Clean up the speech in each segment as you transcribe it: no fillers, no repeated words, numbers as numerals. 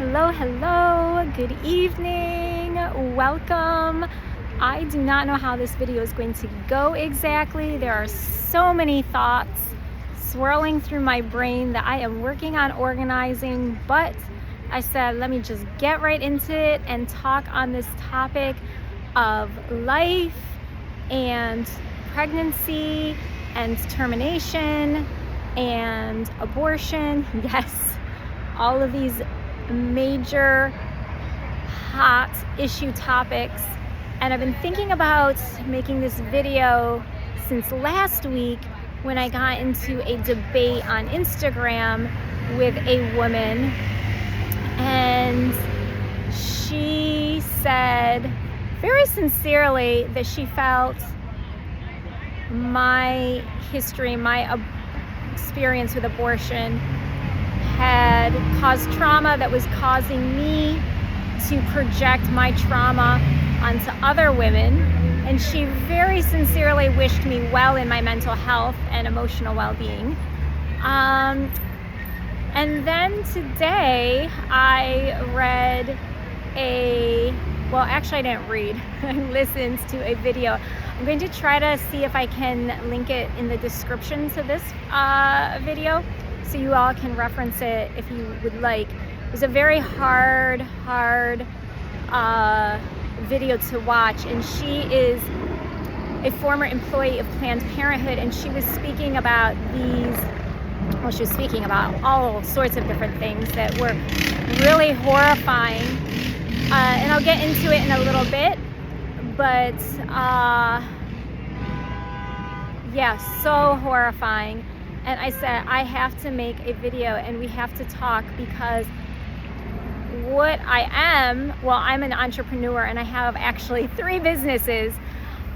Hello, good evening, welcome. I do not know how this video is going to go exactly. There are so many thoughts swirling through my brain that I am working on organizing, but I said, let me just get right into it and talk on this topic of life and pregnancy and termination and abortion. Yes, all of these major hot issue topics, and I've been thinking about making this video since last week when I got into a debate on Instagram with a woman, and she said very sincerely that she felt my history, my experience with abortion had caused trauma that was causing me to project my trauma onto other women, and she very sincerely wished me well in my mental health and emotional well-being. And then today I read actually I didn't read, I listened to a video. I'm going to try to see if I can link it in the description to this video, so you all can reference it if you would like. It was a very hard video to watch, and she is a former employee of Planned Parenthood, and she was speaking about she was speaking about all sorts of different things that were really horrifying, and I'll get into it in a little bit, but yeah, so horrifying. And I said, I have to make a video and we have to talk, because what I am, I'm an entrepreneur and I have actually 3 businesses.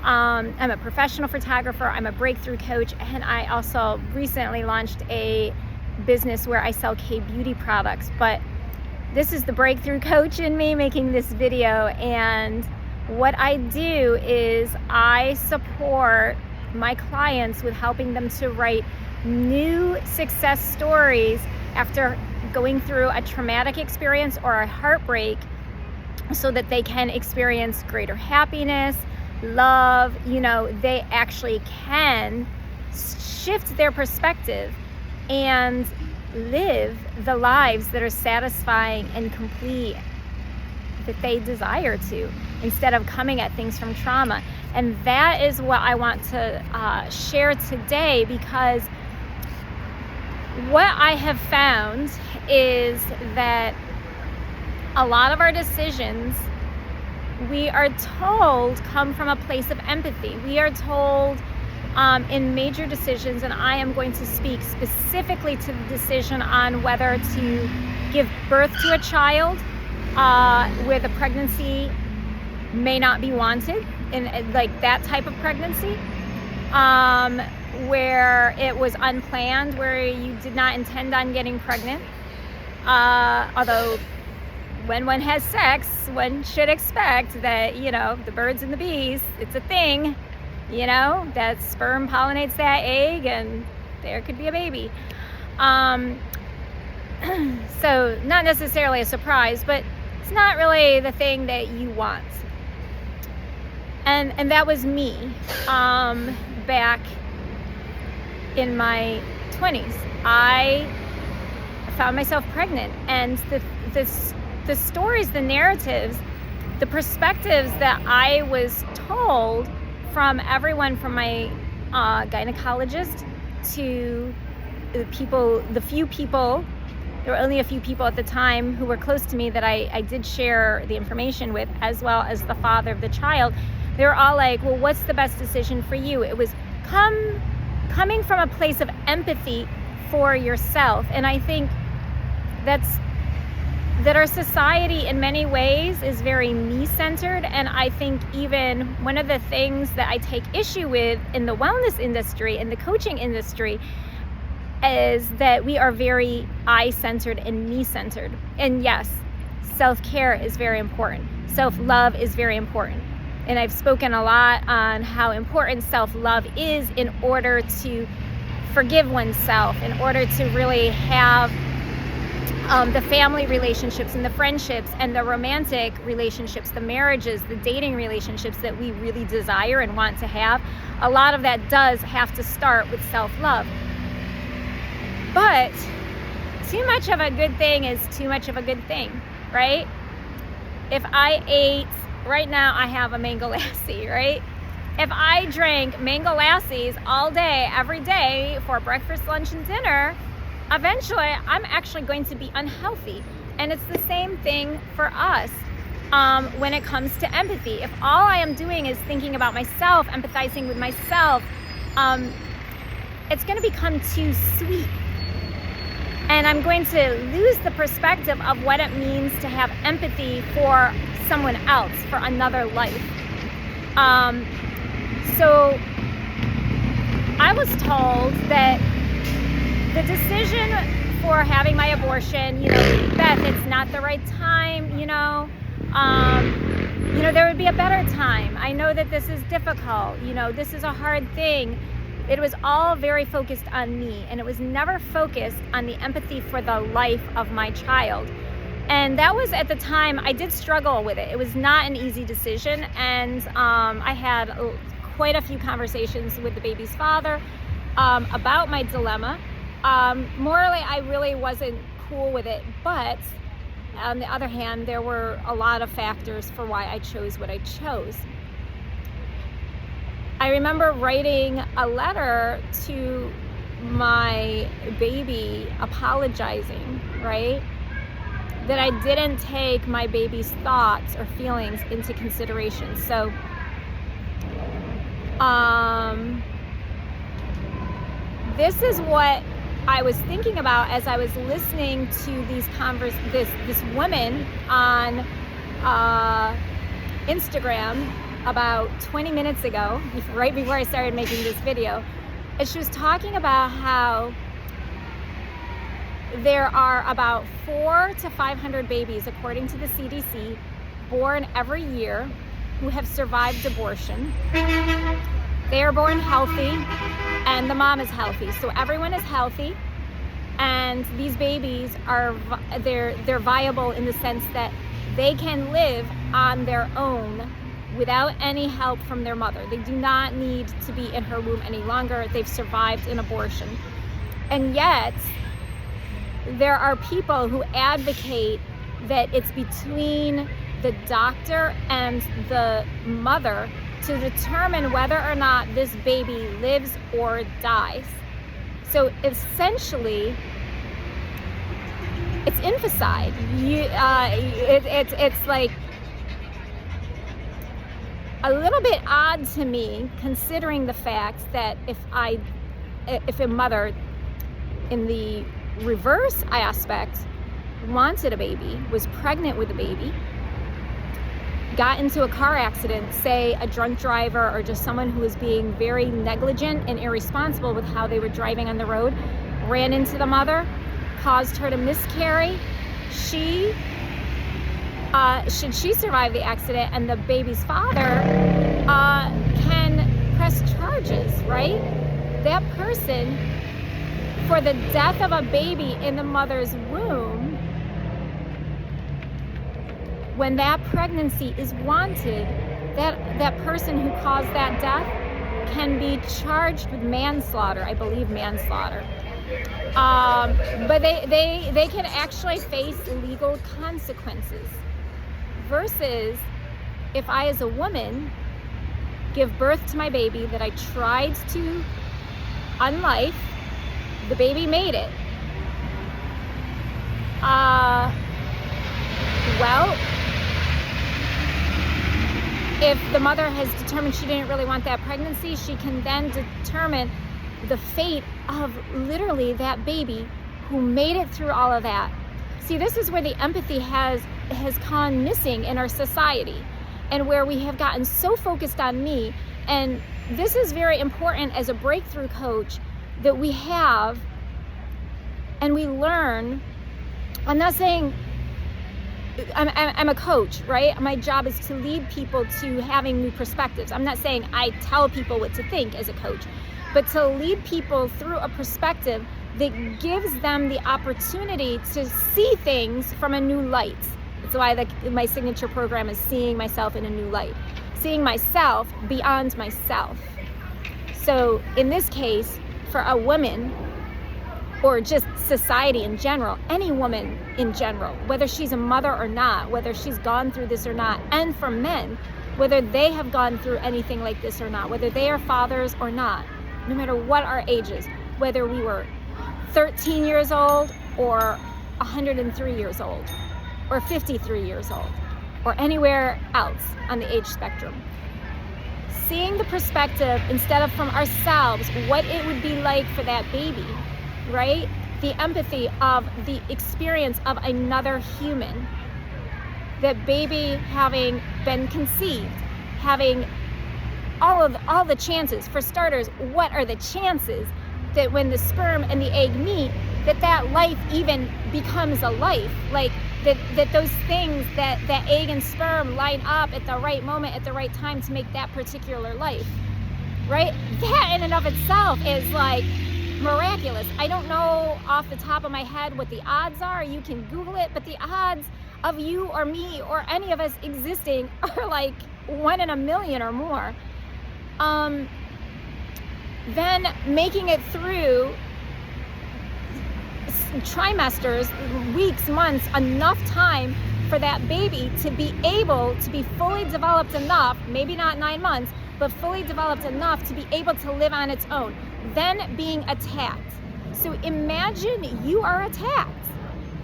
I'm a professional photographer, I'm a breakthrough coach, and I also recently launched a business where I sell K-beauty products. But this is the breakthrough coach in me making this video, and what I do is I support my clients with helping them to write new success stories after going through a traumatic experience or a heartbreak, so that they can experience greater happiness, love. They actually can shift their perspective and live the lives that are satisfying and complete, that they desire to, instead of coming at things from trauma. And that is what I want to share today, because what I have found is that a lot of our decisions, we are told, come from a place of empathy. We are told in major decisions, and I am going to speak specifically to the decision on whether to give birth to a child where the pregnancy may not be wanted, and like that type of pregnancy, where it was unplanned, where you did not intend on getting pregnant. Although when one has sex, one should expect that, the birds and the bees, it's a thing, that sperm pollinates that egg and there could be a baby. So not necessarily a surprise, but it's not really the thing that you want. And that was me back in my 20s. I found myself pregnant, and the stories, the narratives, the perspectives that I was told from everyone, from my gynecologist to the few people, there were only a few people at the time who were close to me that I did share the information with, as well as the father of the child. They were all like, well, what's the best decision for you? It was coming from a place of empathy for yourself. And I think that our society in many ways is very me-centered, and I think even one of the things that I take issue with in the wellness industry, in the coaching industry, is that we are very I-centered and me-centered. And yes, self-care is very important. Self-love is very important. And I've spoken a lot on how important self-love is in order to forgive oneself, in order to really have the family relationships and the friendships and the romantic relationships, the marriages, the dating relationships that we really desire and want to have, a lot of that does have to start with self-love. But too much of a good thing is too much of a good thing, right? If I ate, right now I have a mango lassi, right? If I drank mango lassies all day, every day for breakfast, lunch, and dinner, eventually I'm actually going to be unhealthy. And it's the same thing for us when it comes to empathy. If all I am doing is thinking about myself, empathizing with myself, it's going to become too sweet. And I'm going to lose the perspective of what it means to have empathy for someone else, for another life. So I was told that the decision for having my abortion, Beth, it's not the right time, there would be a better time. I know that this is difficult, this is a hard thing. It was all very focused on me, and it was never focused on the empathy for the life of my child. And that was, at the time, I did struggle with it. It was not an easy decision, and I had quite a few conversations with the baby's father about my dilemma. Morally, I really wasn't cool with it, but on the other hand, there were a lot of factors for why I chose what I chose. I remember writing a letter to my baby apologizing, right? That I didn't take my baby's thoughts or feelings into consideration. So, this is what I was thinking about as I was listening to these this woman on Instagram about 20 minutes ago, right before I started making this video. And she was talking about how there are about 400 to 500 babies, according to the CDC, born every year who have survived abortion. They are born healthy, and the mom is healthy. So everyone is healthy, and these babies they're viable in the sense that they can live on their own without any help from their mother. They do not need to be in her womb any longer. They've survived an abortion. And yet, there are people who advocate that it's between the doctor and the mother to determine whether or not this baby lives or dies. So essentially, it's infanticide. It's like a little bit odd to me, considering the fact that if a mother in the reverse aspect wanted a baby, was pregnant with a baby, got into a car accident, say a drunk driver or just someone who was being very negligent and irresponsible with how they were driving on the road, ran into the mother, caused her to miscarry, should she survive the accident, and the baby's father can press charges, right? That person, for the death of a baby in the mother's womb, when that pregnancy is wanted, that person who caused that death can be charged with manslaughter, I believe manslaughter. But they can actually face legal consequences. Versus if I, as a woman, give birth to my baby that I tried to unlife, the baby made it. Well, if the mother has determined she didn't really want that pregnancy, she can then determine the fate of literally that baby who made it through all of that. See, this is where the empathy has gone missing in our society, and where we have gotten so focused on me. And this is very important as a breakthrough coach, that we have and we learn. I'm not saying I'm a coach, right? My job is to lead people to having new perspectives. I'm not saying I tell people what to think as a coach, but to lead people through a perspective that gives them the opportunity to see things from a new light. That's why my signature program is seeing myself in a new light, seeing myself beyond myself. So in this case, for a woman, or just society in general, any woman in general, whether she's a mother or not, whether she's gone through this or not, and for men, whether they have gone through anything like this or not, whether they are fathers or not, no matter what our ages, whether we were 13 years old or 103 years old or 53 years old or anywhere else on the age spectrum. Seeing the perspective instead of from ourselves, what it would be like for that baby, right? The empathy of the experience of another human. That baby having been conceived, having all the chances. For starters, what are the chances that when the sperm and the egg meet, that life even becomes a life? Like that those things, that egg and sperm line up at the right moment, at the right time to make that particular life, right? That in and of itself is like miraculous. I don't know off the top of my head what the odds are. You can Google it, but the odds of you or me or any of us existing are like 1 in a million or more. Then making it through trimesters, weeks, months, enough time for that baby to be able to be fully developed enough, maybe not 9 months, but fully developed enough to be able to live on its own, then being attacked. So imagine you are attacked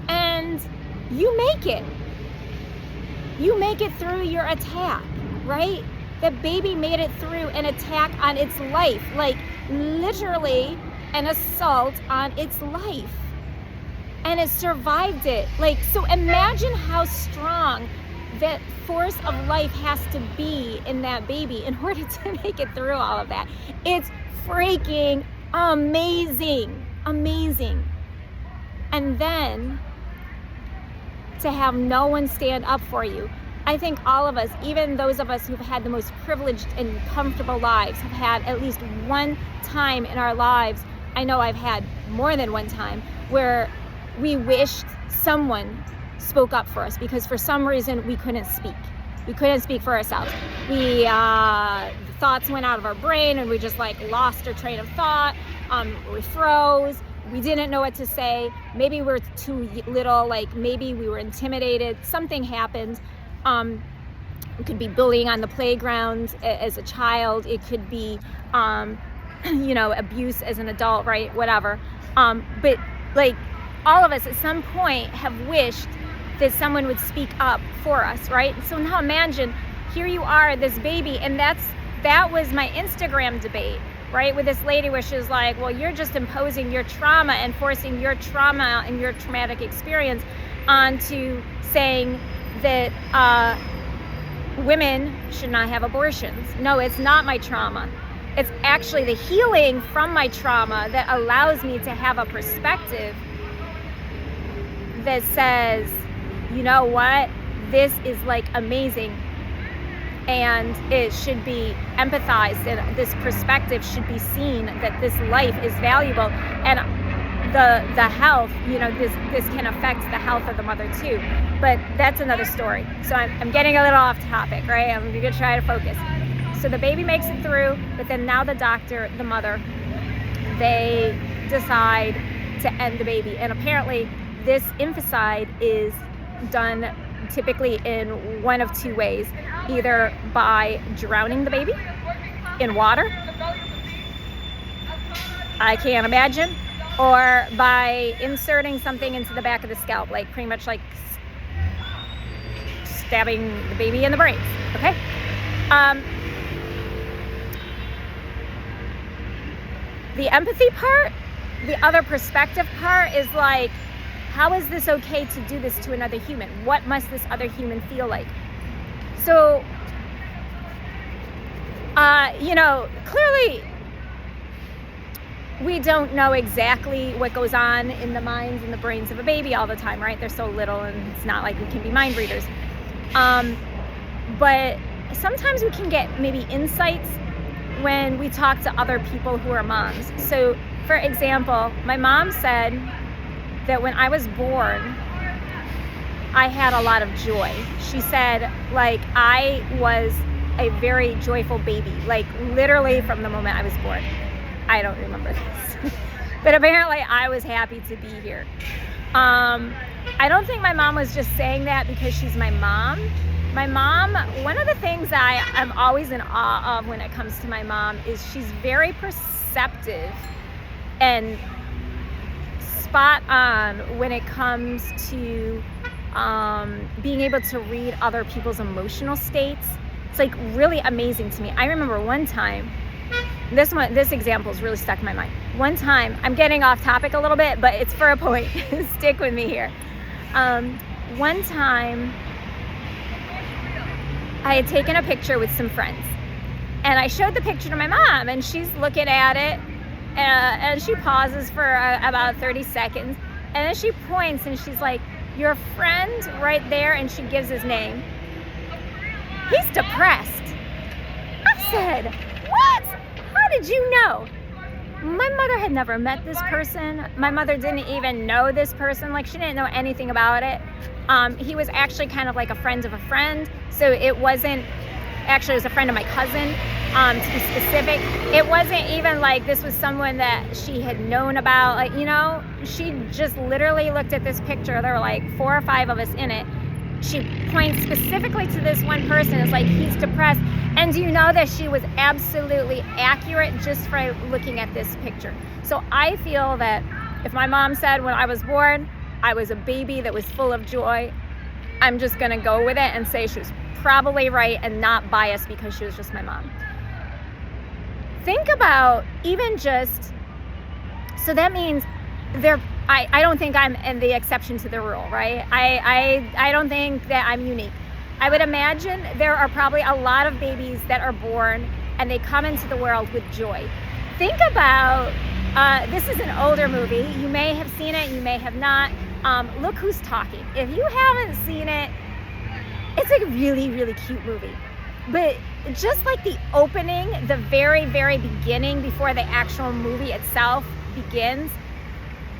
and you make it. You make it through your attack, right? The baby made it through an attack on its life, like literally an assault on its life. And it survived it. Like, so imagine how strong that force of life has to be in that baby in order to make it through all of that. It's freaking amazing, amazing. And then to have no one stand up for you. I think all of us, even those of us who've had the most privileged and comfortable lives, have had at least one time in our lives, I know I've had more than one time, where we wished someone spoke up for us because for some reason we couldn't speak. We couldn't speak for ourselves. Thoughts went out of our brain and we just like lost our train of thought. We froze. We didn't know what to say. Maybe we were too little, like maybe we were intimidated. Something happened. It could be bullying on the playground as a child. It could be, abuse as an adult, right? Whatever. But like all of us at some point have wished that someone would speak up for us, right? So now imagine, here you are, this baby, and that was my Instagram debate, right? With this lady where she was like, well, you're just imposing your trauma and forcing your trauma and your traumatic experience onto saying that women should not have abortions. No, it's not my trauma. It's actually the healing from my trauma that allows me to have a perspective that says, you know what, this is like amazing and it should be empathized and this perspective should be seen that this life is valuable and the health, this can affect the health of the mother too. But that's another story. So I'm getting a little off topic, right? I'm gonna try to focus. So the baby makes it through, but then now the doctor, the mother, they decide to end the baby. And apparently this infanticide is done typically in one of two ways, either by drowning the baby in water, I can't imagine, or by inserting something into the back of the scalp, like pretty much like stabbing the baby in the brains, okay? The empathy part, the other perspective part is like, how is this okay to do this to another human? What must this other human feel like? So, clearly we don't know exactly what goes on in the minds and the brains of a baby all the time, right? They're so little and it's not like we can be mind readers. But sometimes we can get maybe insights when we talk to other people who are moms. So for example, my mom said that when I was born, I had a lot of joy. She said, like, I was a very joyful baby, like literally from the moment I was born. I don't remember this, but apparently I was happy to be here. I don't think my mom was just saying that because she's my mom. My mom, one of the things that I'm always in awe of when it comes to my mom is she's very perceptive and spot on when it comes to being able to read other people's emotional states. It's like really amazing to me. I remember one time, this example is really stuck in my mind. One time, I'm getting off topic a little bit, but it's for a point. Stick with me here. One time, I had taken a picture with some friends, and I showed the picture to my mom, and she's looking at it, and she pauses for about 30 seconds, and then she points, and she's like, "Your friend right there," and she gives his name. "He's depressed." I said, "What? How did you know?" My mother had never met this person. My mother didn't even know this person. Like, she didn't know anything about it. He was actually kind of like a friend of a friend. So it wasn't, actually it was a friend of my cousin, to be specific. It wasn't even like this was someone that she had known about. Like, you know, she just literally looked at this picture. There were like 4 or 5 of us in it. She points specifically to this one person. It's like, "He's depressed." And do you know that she was absolutely accurate just for looking at this picture? So I feel that if my mom said when I was born, I was a baby that was full of joy, I'm just gonna go with it and say she was probably right and not biased because she was just my mom. Think about even just, so that means I don't think I'm in the exception to the rule, right? I don't think that I'm unique. I would imagine there are probably a lot of babies that are born and they come into the world with joy. Think about, this is an older movie. You may have seen it, you may have not. Look Who's Talking. If you haven't seen it, it's a really, really cute movie. But just like the opening, the very, very beginning before the actual movie itself begins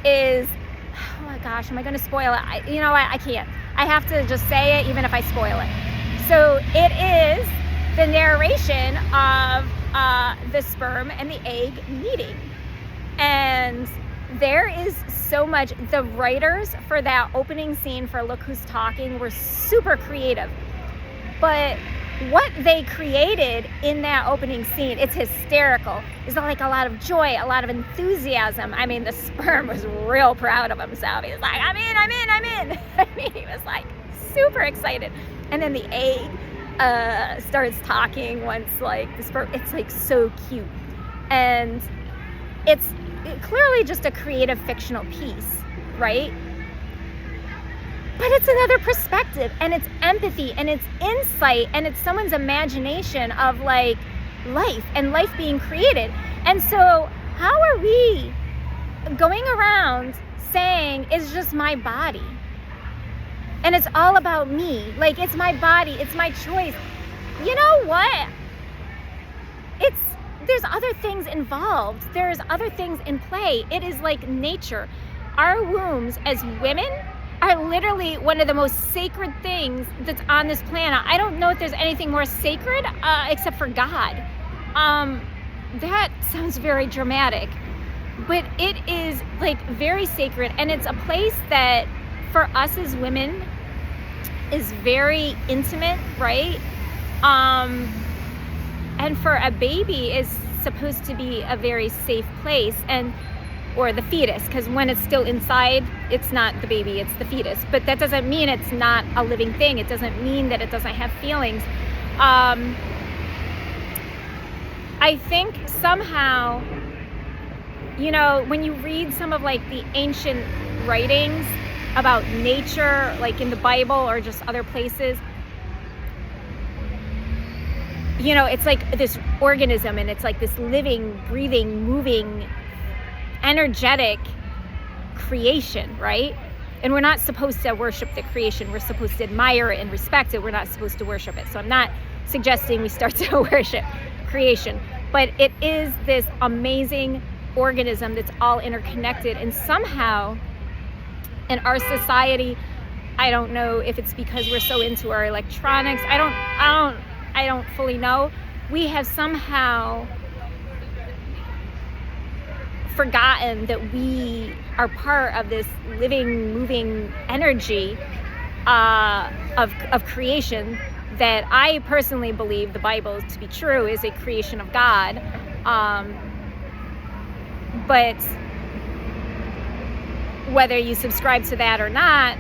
is, oh my gosh, am I going to spoil it? You know what? I can't. I have to just say it even if I spoil it. So it is the narration of the sperm and the egg meeting. And there is so much, the writers for that opening scene for Look Who's Talking were super creative. But what they created in that opening scene, it's hysterical. It's like a lot of joy, a lot of enthusiasm. I mean, the sperm was real proud of himself. He was like, I'm in. I mean, he was like super excited. And then the egg starts talking once like the sperm, it's like so cute. And it's clearly just a creative fictional piece, right? But it's another perspective, and it's empathy, and it's insight, and it's someone's imagination of like life and life being created. And so how are we going around saying it's just my body and it's all about me? Like, it's my body, it's my choice. You know what? There's other things involved. There's other things in play. It is like nature. Our wombs as women are literally one of the most sacred things that's on this planet. I don't know if there's anything more sacred except for God. That sounds very dramatic, but it is like very sacred, and it's a place that for us as women is very intimate, right? And for a baby is supposed to be a very safe place, or the fetus, because when it's still inside, it's not the baby, it's the fetus. But that doesn't mean it's not a living thing. It doesn't mean that it doesn't have feelings. I think somehow, you know, when you read some of like the ancient writings about nature, like in the Bible or just other places, you know, it's like this organism, and it's like this living, breathing, moving, energetic creation, right? And we're not supposed to worship the creation. We're supposed to admire it and respect it. We're not supposed to worship it. So I'm not suggesting we start to worship creation, but it is this amazing organism that's all interconnected. And somehow in our society, I don't know if it's because we're so into our electronics, I don't fully know, we have somehow forgotten that we are part of this living, moving energy of creation that I personally believe the Bible to be true, is a creation of God. But whether you subscribe to that or not,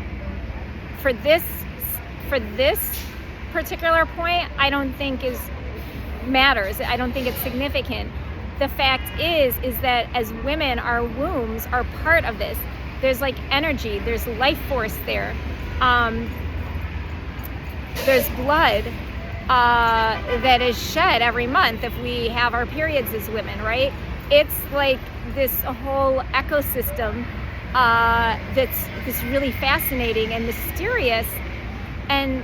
for this particular point, I don't think matters. I don't think it's significant. The fact is that as women, our wombs are part of this. There's like energy, there's life force there. There's blood that is shed every month if we have our periods as women, right? It's like this whole ecosystem that's really fascinating and mysterious, and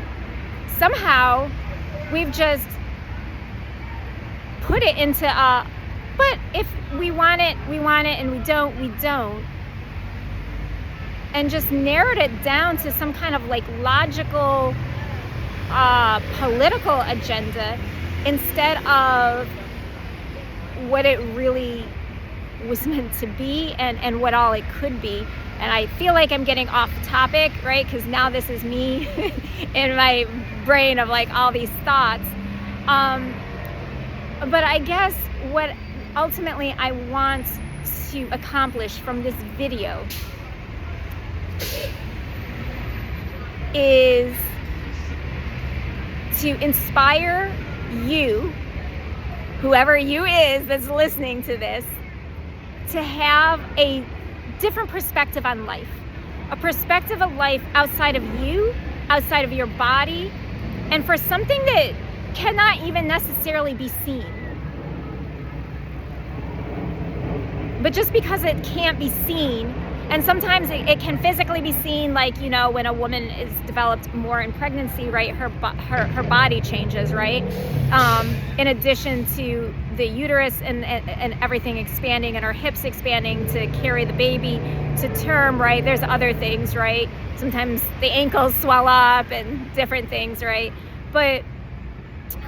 somehow we've just put it into but if we want it, and we don't, and just narrowed it down to some kind of like logical political agenda instead of what it really was meant to be and what all it could be. And I feel like I'm getting off topic, right? Because now this is me in my brain of like all these thoughts. But I guess what ultimately I want to accomplish from this video is to inspire you, whoever you is that's listening to this, to have a different perspective on life, a perspective of life outside of you, outside of your body, and for something that cannot even necessarily be seen. But just because it can't be seen, and sometimes it can physically be seen, like, you know, when a woman is developed more in pregnancy, right, her body changes, right? In addition to the uterus and everything expanding and her hips expanding to carry the baby to term, right? There's other things, right? Sometimes the ankles swell up and different things, right? But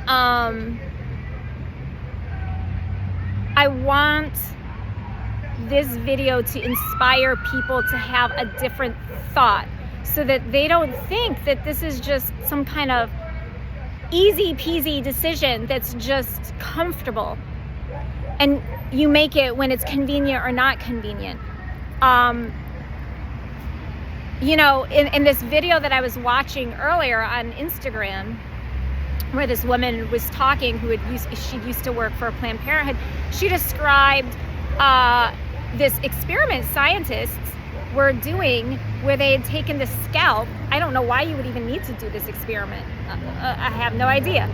I want this video to inspire people to have a different thought so that they don't think that this is just some kind of easy peasy decision that's just comfortable and you make it when it's convenient or not convenient. You know, in this video that I was watching earlier on Instagram, where this woman was talking she used to work for Planned Parenthood, she described this experiment scientists were doing where they had taken the scalp. I don't know why you would even need to do this experiment. I have no idea.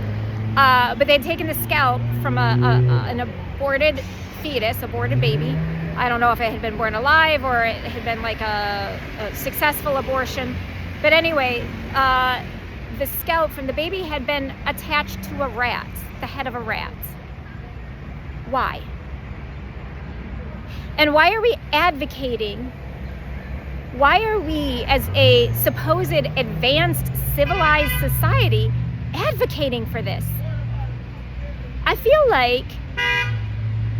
But they'd taken the scalp from an aborted fetus, aborted baby. I don't know if it had been born alive or it had been like a successful abortion. But anyway, the scalp from the baby had been attached to a rat, the head of a rat. Why? And why are we advocating? Why are we, as a supposed advanced civilized society, advocating for this? I feel like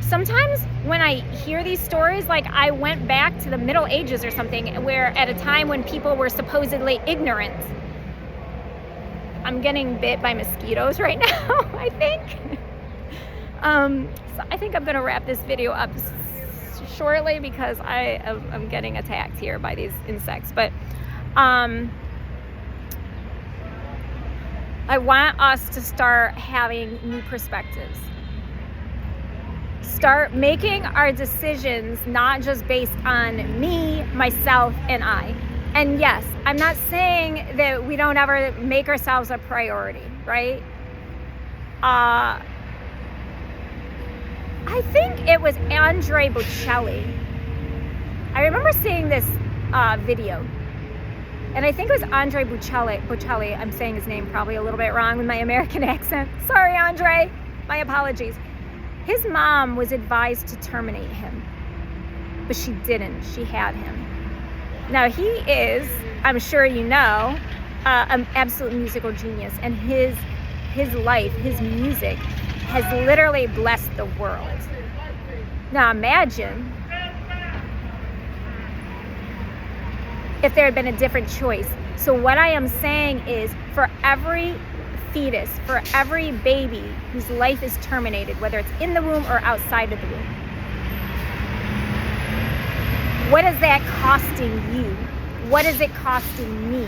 sometimes when I hear these stories, like I went back to the Middle Ages or something, where at a time when people were supposedly ignorant. I'm getting bit by mosquitoes right now, I think. So I think I'm gonna wrap this video up shortly because I'm getting attacked here by these insects. But I want us to start having new perspectives. Start making our decisions not just based on me, myself, and I. And yes, I'm not saying that we don't ever make ourselves a priority, right? I think it was Andre Bocelli. I remember seeing this video, and I think it was Andre Bocelli. I'm saying his name probably a little bit wrong with my American accent. Sorry, Andre. My apologies. His mom was advised to terminate him but she didn't. She had him. Now he is, I'm sure you know, an absolute musical genius, and his life, his music has literally blessed the world. Now imagine if there had been a different choice. So what I am saying is, for every fetus, for every baby whose life is terminated, whether it's in the womb or outside of the womb, what is that costing you? What is it costing me?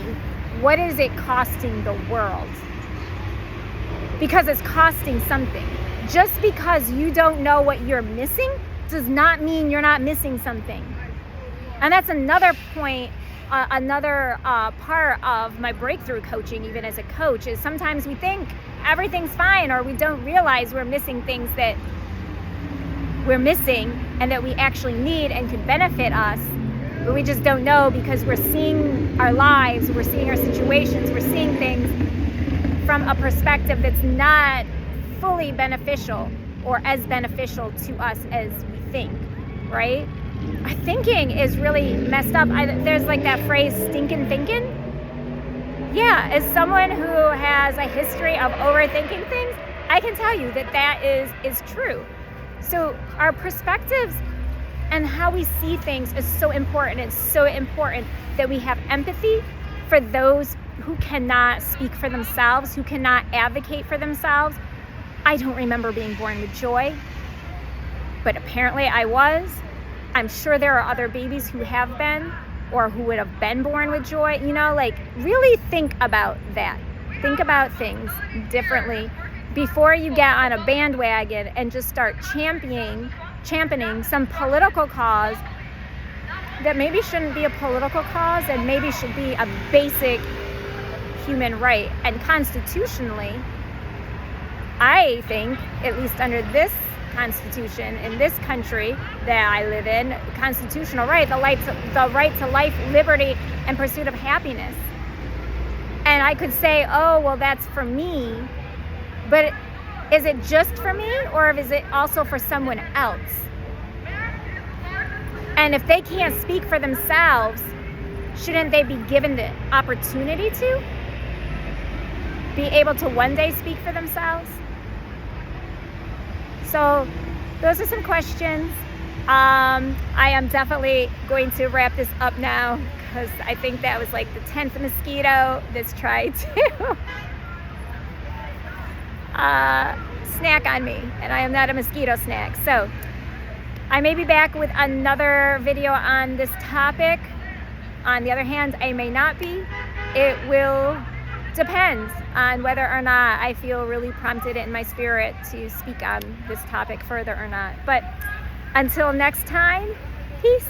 What is it costing the world? Because it's costing something. Just because you don't know what you're missing does not mean you're not missing something. And that's another point, another part of my breakthrough coaching, even as a coach, is sometimes we think everything's fine, or we don't realize we're missing things that we're missing and that we actually need and could benefit us, but we just don't know because we're seeing our lives, we're seeing our situations, we're seeing things from a perspective that's not fully beneficial or as beneficial to us as we think, right? Our thinking is really messed up. There's like that phrase, stinking thinking. Yeah, as someone who has a history of overthinking things, I can tell you that is true. So our perspectives and how we see things is so important. It's so important that we have empathy for those who cannot speak for themselves, who cannot advocate for themselves. I don't remember being born with joy, but apparently I was. I'm sure there are other babies who have been, or who would have been born with joy. You know, like, really think about that. Think about things differently before you get on a bandwagon and just start championing some political cause that maybe shouldn't be a political cause and maybe should be a basic human right. And constitutionally, I think, at least under this Constitution in this country that I live in, constitutional right, the right to life, liberty, and pursuit of happiness. And I could say, oh, well, that's for me, but is it just for me, or is it also for someone else? And if they can't speak for themselves, shouldn't they be given the opportunity to be able to one day speak for themselves? So those are some questions. I am definitely going to wrap this up now, because I think that was like the 10th mosquito that's tried to snack on me, and I am not a mosquito snack. So I may be back with another video on this topic. On the other hand, I may not be. It will depend on whether or not I feel really prompted in my spirit to speak on this topic further or not. But until next time, peace.